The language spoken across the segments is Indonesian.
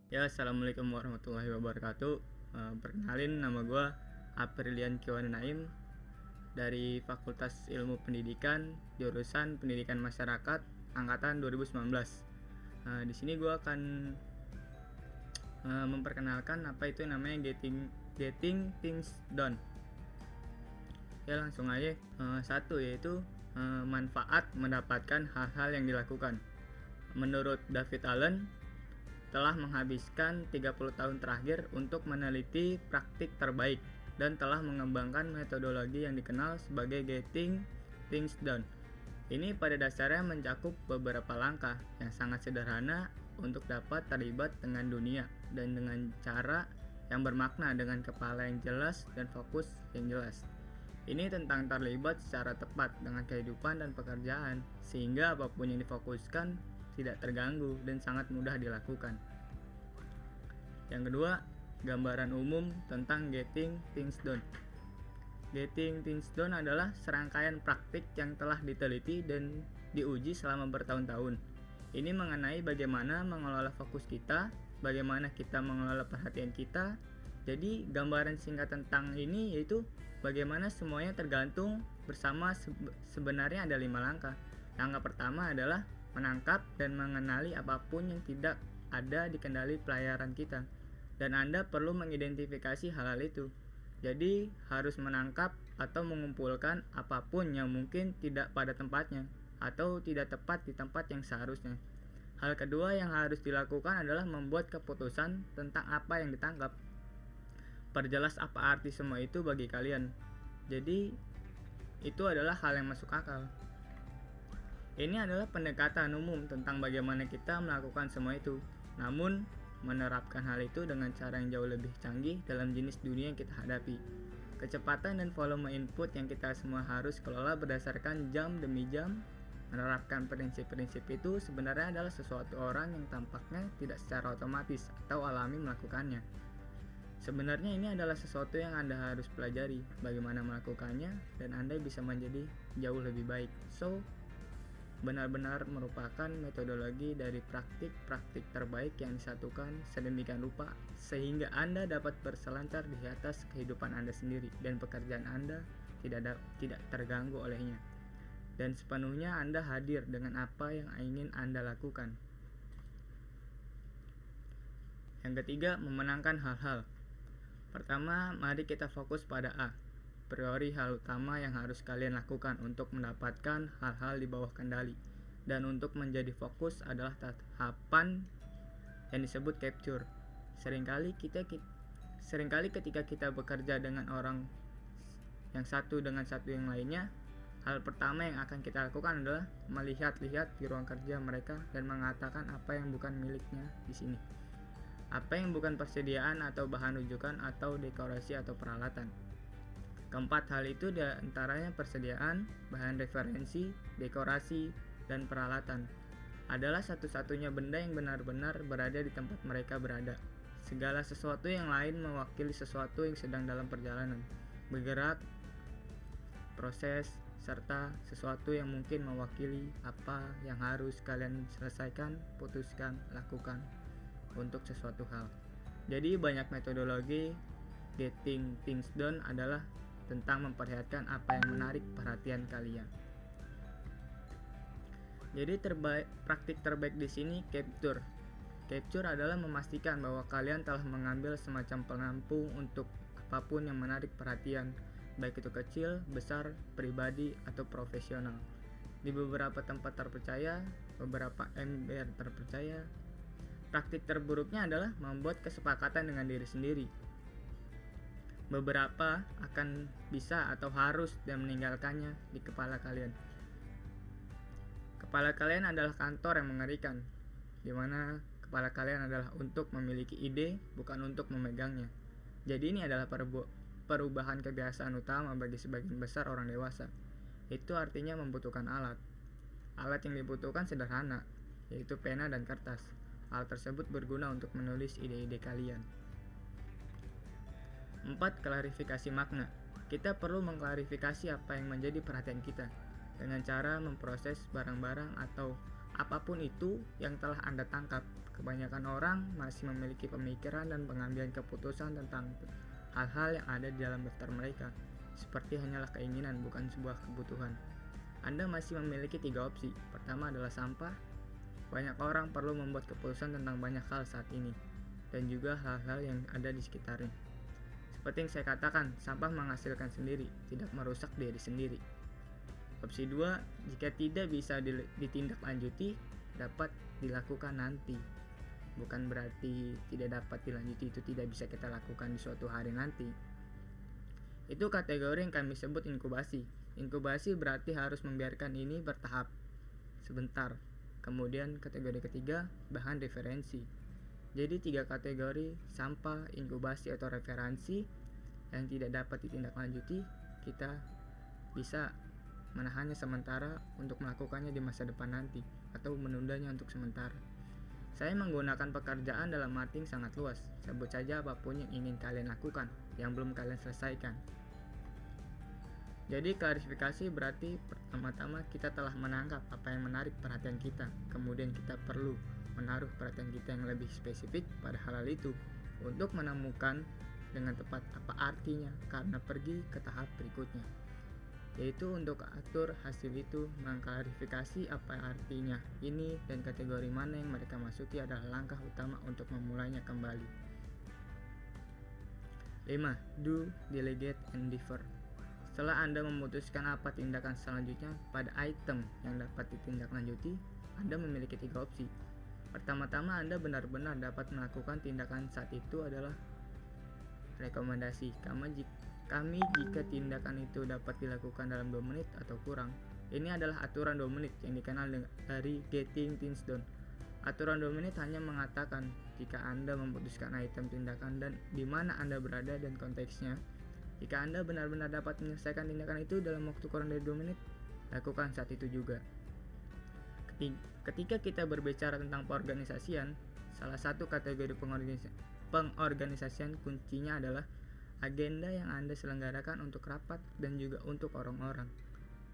Ya, assalamualaikum warahmatullahi wabarakatuh. Perkenalin, nama gue Aprilian Kiwan Naim dari Fakultas Ilmu Pendidikan, jurusan Pendidikan Masyarakat, angkatan 2019. Di sini gue akan memperkenalkan apa itu namanya getting things done. Ya, langsung aja. Satu yaitu manfaat mendapatkan hal-hal yang dilakukan. Menurut David Allen, telah menghabiskan 30 tahun terakhir untuk meneliti praktik terbaik dan telah mengembangkan metodologi yang dikenal sebagai Getting Things Done. Ini pada dasarnya mencakup beberapa langkah yang sangat sederhana untuk dapat terlibat dengan dunia dan dengan cara yang bermakna, dengan kepala yang jelas dan fokus yang jelas. Ini tentang terlibat secara tepat dengan kehidupan dan pekerjaan, sehingga apapun yang difokuskan tidak terganggu dan sangat mudah dilakukan. Yang kedua, gambaran umum tentang Getting Things Done. Getting Things Done adalah serangkaian praktik yang telah diteliti dan diuji selama bertahun-tahun. Ini mengenai bagaimana mengelola fokus kita, bagaimana kita mengelola perhatian kita. Jadi gambaran singkat tentang ini yaitu bagaimana semuanya tergantung bersama. Sebenarnya ada 5 langkah. Langkah pertama adalah menangkap dan mengenali apapun yang tidak ada di kendali pelayaran kita, dan Anda perlu mengidentifikasi hal-hal itu. Jadi harus menangkap atau mengumpulkan apapun yang mungkin tidak pada tempatnya atau tidak tepat di tempat yang seharusnya. Hal kedua yang harus dilakukan adalah membuat keputusan tentang apa yang ditangkap. Perjelas apa arti semua itu bagi kalian. Jadi itu adalah hal yang masuk akal. Ini adalah pendekatan umum tentang bagaimana kita melakukan semua itu. Namun menerapkan hal itu dengan cara yang jauh lebih canggih dalam jenis dunia yang kita hadapi. Kecepatan dan volume input yang kita semua harus kelola berdasarkan jam demi jam. Menerapkan prinsip-prinsip itu sebenarnya adalah sesuatu orang yang tampaknya tidak secara otomatis atau alami melakukannya. Sebenarnya ini adalah sesuatu yang Anda harus pelajari bagaimana melakukannya, dan Anda bisa menjadi jauh lebih baik. So, benar-benar merupakan metodologi dari praktik-praktik terbaik yang disatukan sedemikian rupa sehingga Anda dapat berselancar di atas kehidupan Anda sendiri dan pekerjaan Anda tidak terganggu olehnya, dan sepenuhnya Anda hadir dengan apa yang ingin Anda lakukan. Yang ketiga, memenangkan hal-hal. Pertama, mari kita fokus pada A. Priori hal utama yang harus kalian lakukan untuk mendapatkan hal-hal di bawah kendali. Dan untuk menjadi fokus adalah tahapan yang disebut capture. Seringkali ketika kita bekerja dengan orang yang satu dengan satu yang lainnya, hal pertama yang akan kita lakukan adalah melihat-lihat di ruang kerja mereka dan mengatakan apa yang bukan miliknya di sini. Apa yang bukan persediaan atau bahan rujukan atau dekorasi atau peralatan. Keempat hal itu diantaranya persediaan, bahan referensi, dekorasi, dan peralatan adalah satu-satunya benda yang benar-benar berada di tempat mereka berada. Segala sesuatu yang lain mewakili sesuatu yang sedang dalam perjalanan, bergerak, proses, serta sesuatu yang mungkin mewakili apa yang harus kalian selesaikan, putuskan, lakukan untuk sesuatu hal. Jadi banyak metodologi Getting Things Done adalah tentang memperlihatkan apa yang menarik perhatian kalian. Jadi praktik terbaik di sini capture. Capture adalah memastikan bahwa kalian telah mengambil semacam penampung untuk apapun yang menarik perhatian, baik itu kecil, besar, pribadi, atau profesional. Di beberapa tempat terpercaya, beberapa ember terpercaya. Praktik terburuknya adalah membuat kesepakatan dengan diri sendiri. Beberapa akan bisa atau harus dan meninggalkannya di kepala kalian. Kepala kalian adalah kantor yang mengerikan, di mana kepala kalian adalah untuk memiliki ide, bukan untuk memegangnya. Jadi ini adalah perubahan kebiasaan utama bagi sebagian besar orang dewasa. Itu artinya membutuhkan alat. Alat yang dibutuhkan sederhana, yaitu pena dan kertas. Hal tersebut berguna untuk menulis ide-ide kalian. 4. Klarifikasi makna. Kita perlu mengklarifikasi apa yang menjadi perhatian kita dengan cara memproses barang-barang atau apapun itu yang telah Anda tangkap. Kebanyakan orang masih memiliki pemikiran dan pengambilan keputusan tentang hal-hal yang ada di dalam daftar mereka, seperti hanyalah keinginan, bukan sebuah kebutuhan. Anda masih memiliki 3 opsi. Pertama adalah sampah. Banyak orang perlu membuat keputusan tentang banyak hal saat ini, dan juga hal-hal yang ada di sekitarnya. Seperti yang saya katakan, sampah menghasilkan sendiri, tidak merusak diri sendiri. Opsi 2, jika tidak bisa ditindaklanjuti, dapat dilakukan nanti. Bukan berarti tidak dapat dilanjuti itu tidak bisa kita lakukan di suatu hari nanti. Itu kategori yang kami sebut inkubasi. Inkubasi berarti harus membiarkan ini bertahap sebentar. Kemudian kategori ketiga, bahan referensi. Jadi 3 kategori, sampah, inkubasi atau referensi yang tidak dapat ditindaklanjuti, kita bisa menahannya sementara untuk melakukannya di masa depan nanti, atau menundanya untuk sementara. Saya menggunakan pekerjaan dalam arti yang sangat luas. Sebut saja apapun yang ingin kalian lakukan, yang belum kalian selesaikan. Jadi klarifikasi berarti pertama-tama kita telah menangkap apa yang menarik perhatian kita. Kemudian kita perlu menaruh perhatian kita yang lebih spesifik pada hal itu untuk menemukan dengan tepat apa artinya, karena pergi ke tahap berikutnya, yaitu untuk atur hasil itu, mengklarifikasi apa artinya ini dan kategori mana yang mereka masuki adalah langkah utama untuk memulainya kembali. 5. Do, delegate, and defer. Setelah Anda memutuskan apa tindakan selanjutnya pada item yang dapat ditindaklanjuti, Anda memiliki 3 opsi. Pertama-tama, Anda benar-benar dapat melakukan tindakan saat itu adalah rekomendasi kami jika tindakan itu dapat dilakukan dalam 2 menit atau kurang. Ini adalah aturan 2 menit yang dikenal dari Getting Things Done. Aturan 2 menit hanya mengatakan jika Anda memutuskan item tindakan dan di mana Anda berada dan konteksnya. Jika Anda benar-benar dapat menyelesaikan tindakan itu dalam waktu kurang dari 2 menit, lakukan saat itu juga. Ketika kita berbicara tentang pengorganisasian, salah satu kategori pengorganisasian kuncinya adalah agenda yang Anda selenggarakan untuk rapat dan juga untuk orang-orang.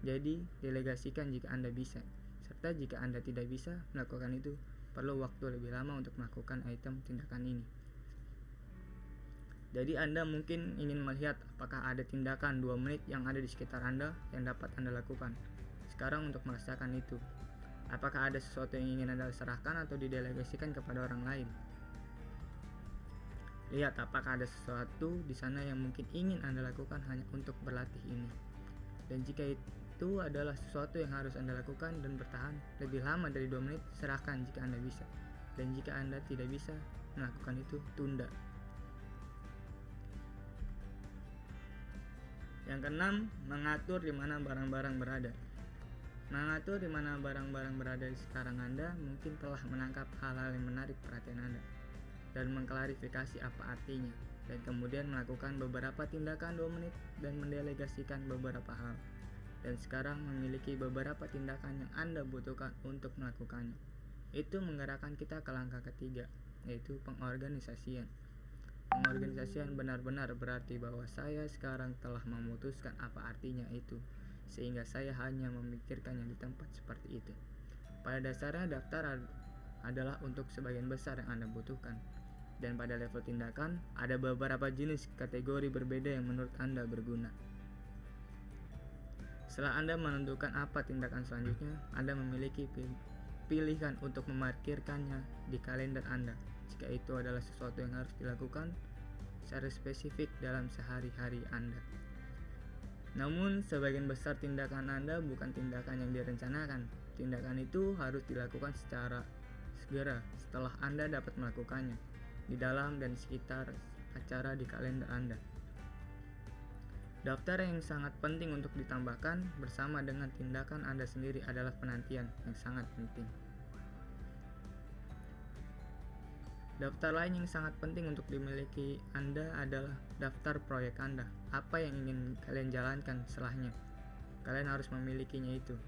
Jadi, delegasikan jika Anda bisa, serta jika Anda tidak bisa melakukan itu, perlu waktu lebih lama untuk melakukan item tindakan ini. Jadi Anda mungkin ingin melihat apakah ada tindakan 2 menit yang ada di sekitar Anda yang dapat Anda lakukan. Sekarang untuk merasakan itu, apakah ada sesuatu yang ingin Anda serahkan atau didelegasikan kepada orang lain? Lihat apakah ada sesuatu di sana yang mungkin ingin Anda lakukan hanya untuk berlatih ini. Dan jika itu adalah sesuatu yang harus Anda lakukan dan bertahan lebih lama dari 2 menit, serahkan jika Anda bisa. Dan jika Anda tidak bisa melakukan itu, tunda. Yang keenam, mengatur di mana barang-barang berada. Mengatur di mana barang-barang berada di sekarang Anda mungkin telah menangkap hal-hal yang menarik perhatian Anda dan mengklarifikasi apa artinya, dan kemudian melakukan beberapa tindakan 2 menit dan mendelegasikan beberapa hal, dan sekarang memiliki beberapa tindakan yang Anda butuhkan untuk melakukannya. Itu menggerakkan kita ke langkah ketiga, yaitu pengorganisasian. Pengorganisasian benar-benar berarti bahwa saya sekarang telah memutuskan apa artinya itu, sehingga saya hanya memikirkannya di tempat seperti itu. Pada dasarnya daftar adalah untuk sebagian besar yang Anda butuhkan. Dan pada level tindakan, ada beberapa jenis kategori berbeda yang menurut Anda berguna. Setelah Anda menentukan apa tindakan selanjutnya, Anda memiliki pilihan untuk memarkirkannya di kalender Anda, jika itu adalah sesuatu yang harus dilakukan secara spesifik dalam sehari-hari Anda. Namun, sebagian besar tindakan Anda bukan tindakan yang direncanakan. Tindakan itu harus dilakukan secara segera setelah Anda dapat melakukannya, di dalam dan sekitar acara di kalender Anda. Daftar yang sangat penting untuk ditambahkan bersama dengan tindakan Anda sendiri adalah penantian yang sangat penting. Daftar lain yang sangat penting untuk dimiliki Anda adalah daftar proyek Anda. Apa yang ingin kalian jalankan setelahnya? Kalian harus memilikinya itu.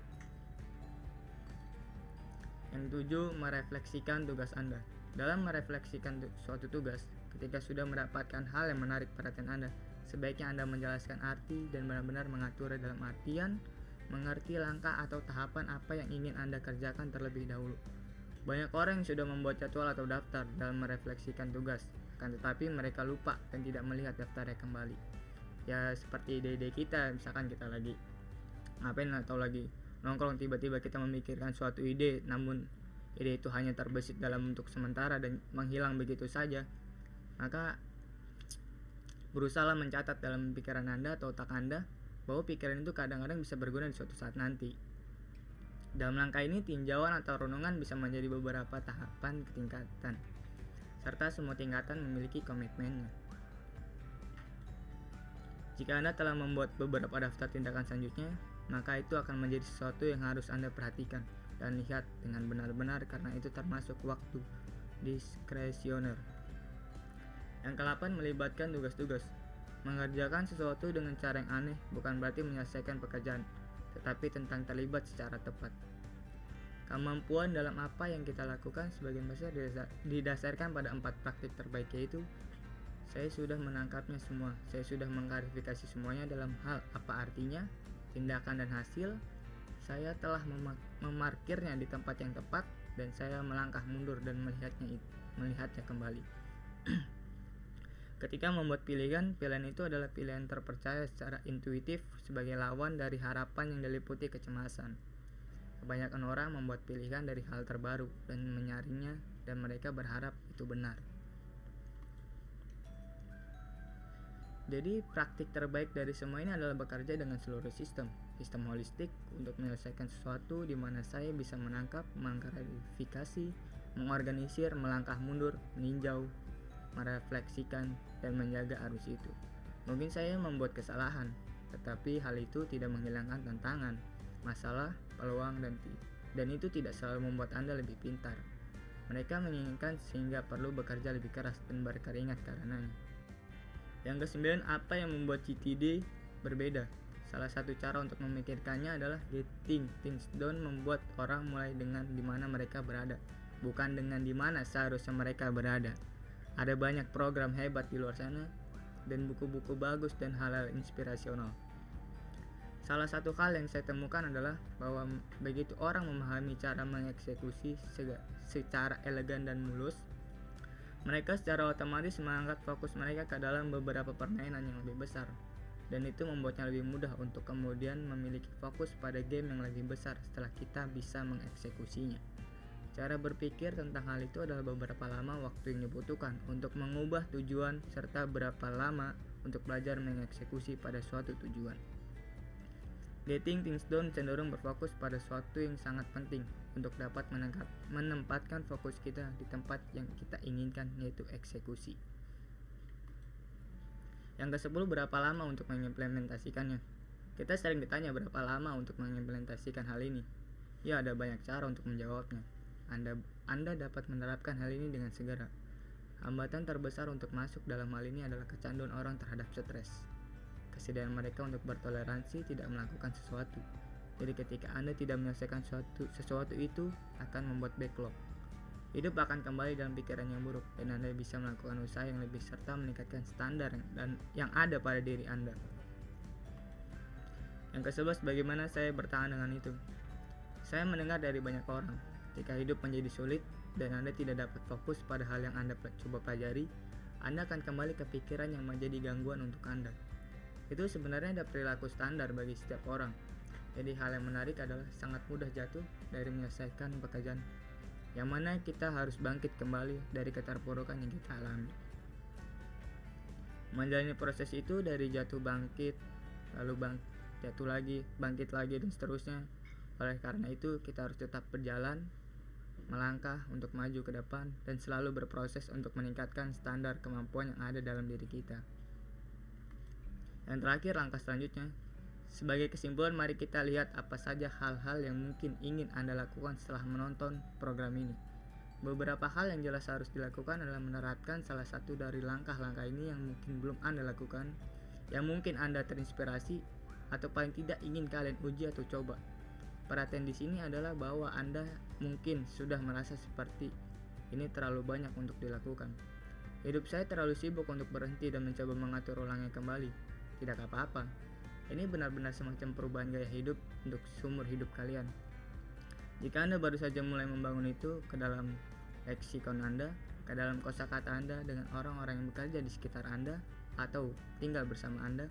Yang 7, merefleksikan tugas Anda. Dalam merefleksikan suatu tugas, ketika sudah mendapatkan hal yang menarik perhatian Anda, sebaiknya Anda menjelaskan arti dan benar-benar mengaturnya dalam artian mengerti langkah atau tahapan apa yang ingin Anda kerjakan terlebih dahulu. Banyak orang yang sudah membuat jadwal atau daftar dalam merefleksikan tugas, akan tetapi mereka lupa dan tidak melihat daftarnya kembali. Ya seperti ide-ide kita, misalkan kita lagi ngapain atau lagi nongkrong, tiba-tiba kita memikirkan suatu ide, namun ide itu hanya terbesit dalam bentuk sementara dan menghilang begitu saja. Maka berusahalah mencatat dalam pikiran Anda atau otak Anda bahwa pikiran itu kadang-kadang bisa berguna di suatu saat nanti. Dalam langkah ini, tinjauan atau renungan bisa menjadi beberapa tahapan ketingkatan, serta semua tingkatan memiliki komitmennya. Jika Anda telah membuat beberapa daftar tindakan selanjutnya, maka itu akan menjadi sesuatu yang harus Anda perhatikan dan lihat dengan benar-benar karena itu termasuk waktu diskresioner. Yang ke-8 melibatkan tugas-tugas. Mengerjakan sesuatu dengan cara yang aneh bukan berarti menyelesaikan pekerjaan, tetapi tentang terlibat secara tepat. Kemampuan dalam apa yang kita lakukan sebagian besar didasarkan pada 4 praktik terbaik, yaitu saya sudah menangkapnya semua, saya sudah mengklarifikasi semuanya dalam hal apa artinya, tindakan dan hasil, saya telah memarkirnya di tempat yang tepat, dan saya melangkah mundur dan melihatnya kembali. Ketika membuat pilihan itu adalah pilihan terpercaya secara intuitif sebagai lawan dari harapan yang diliputi kecemasan. Kebanyakan orang membuat pilihan dari hal terbaru dan menyaringnya, dan mereka berharap itu benar. Jadi praktik terbaik dari semua ini adalah bekerja dengan seluruh sistem holistik untuk menyelesaikan sesuatu di mana saya bisa menangkap, mengklarifikasi, mengorganisir, melangkah mundur, meninjau, merefleksikan, dan menjaga arus itu. Mungkin saya membuat kesalahan, tetapi hal itu tidak menghilangkan tantangan, masalah, peluang, dan itu tidak selalu membuat Anda lebih pintar. Mereka menginginkan sehingga perlu bekerja lebih keras dan berkeringat karenanya. Yang ke-9, apa yang membuat GTD berbeda? Salah satu cara untuk memikirkannya adalah getting things done membuat orang mulai dengan di mana mereka berada, bukan dengan di mana seharusnya mereka berada. Ada banyak program hebat di luar sana dan buku-buku bagus dan hal-hal inspirasional. Salah satu hal yang saya temukan adalah bahwa begitu orang memahami cara mengeksekusi secara elegan dan mulus, mereka secara otomatis mengangkat fokus mereka ke dalam beberapa permainan yang lebih besar, dan itu membuatnya lebih mudah untuk kemudian memiliki fokus pada game yang lebih besar setelah kita bisa mengeksekusinya. Cara berpikir tentang hal itu adalah beberapa lama waktu yang dibutuhkan untuk mengubah tujuan serta berapa lama untuk belajar mengeksekusi pada suatu tujuan. Getting things done cenderung berfokus pada sesuatu yang sangat penting untuk dapat menempatkan fokus kita di tempat yang kita inginkan, yaitu eksekusi. Yang ke-10, berapa lama untuk mengimplementasikannya? Kita sering ditanya berapa lama untuk mengimplementasikan hal ini. Ya, ada banyak cara untuk menjawabnya. Anda dapat menerapkan hal ini dengan segera. Hambatan terbesar untuk masuk dalam hal ini adalah kecanduan orang terhadap stres. Kesediaan mereka untuk bertoleransi tidak melakukan sesuatu. Jadi ketika Anda tidak menyelesaikan sesuatu itu akan membuat backlog. Hidup akan kembali dalam pikiran yang buruk dan Anda bisa melakukan usaha yang lebih serta meningkatkan standar yang ada pada diri Anda. Yang ke-11, bagaimana saya bertahan dengan itu? Saya mendengar dari banyak orang, jika hidup menjadi sulit dan Anda tidak dapat fokus pada hal yang Anda coba pelajari, Anda akan kembali ke pikiran yang menjadi gangguan untuk Anda. Itu sebenarnya ada perilaku standar bagi setiap orang. Jadi hal yang menarik adalah sangat mudah jatuh dari menyelesaikan pekerjaan, yang mana kita harus bangkit kembali dari keterpurukan yang kita alami. Menjalani proses itu dari jatuh bangkit, lalu jatuh lagi, bangkit lagi, dan seterusnya. Oleh karena itu kita harus tetap berjalan, melangkah untuk maju ke depan, dan selalu berproses untuk meningkatkan standar kemampuan yang ada dalam diri kita. Yang terakhir, langkah selanjutnya. Sebagai kesimpulan, mari kita lihat apa saja hal-hal yang mungkin ingin Anda lakukan setelah menonton program ini. Beberapa hal yang jelas harus dilakukan adalah menerapkan salah satu dari langkah-langkah ini yang mungkin belum Anda lakukan, yang mungkin Anda terinspirasi, atau paling tidak ingin kalian uji atau coba. Perhatian di sini adalah bahwa Anda mungkin sudah merasa seperti ini terlalu banyak untuk dilakukan. Hidup saya terlalu sibuk untuk berhenti dan mencoba mengatur ulangnya kembali. Tidak apa-apa. Ini benar-benar semacam perubahan gaya hidup untuk seumur hidup kalian. Jika Anda baru saja mulai membangun itu ke dalam leksikon Anda, ke dalam kosakata Anda dengan orang-orang yang bekerja di sekitar Anda atau tinggal bersama Anda,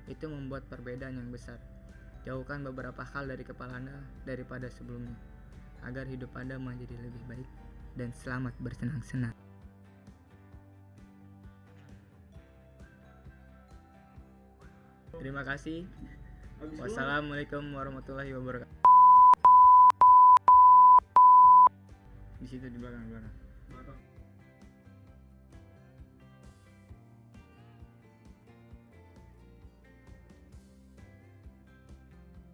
itu membuat perbedaan yang besar. Jauhkan beberapa hal dari kepala Anda daripada sebelumnya, agar hidup Anda menjadi lebih baik, dan selamat bersenang-senang. Terima kasih. Wassalamualaikum warahmatullahi wabarakatuh. Di situ di belakang.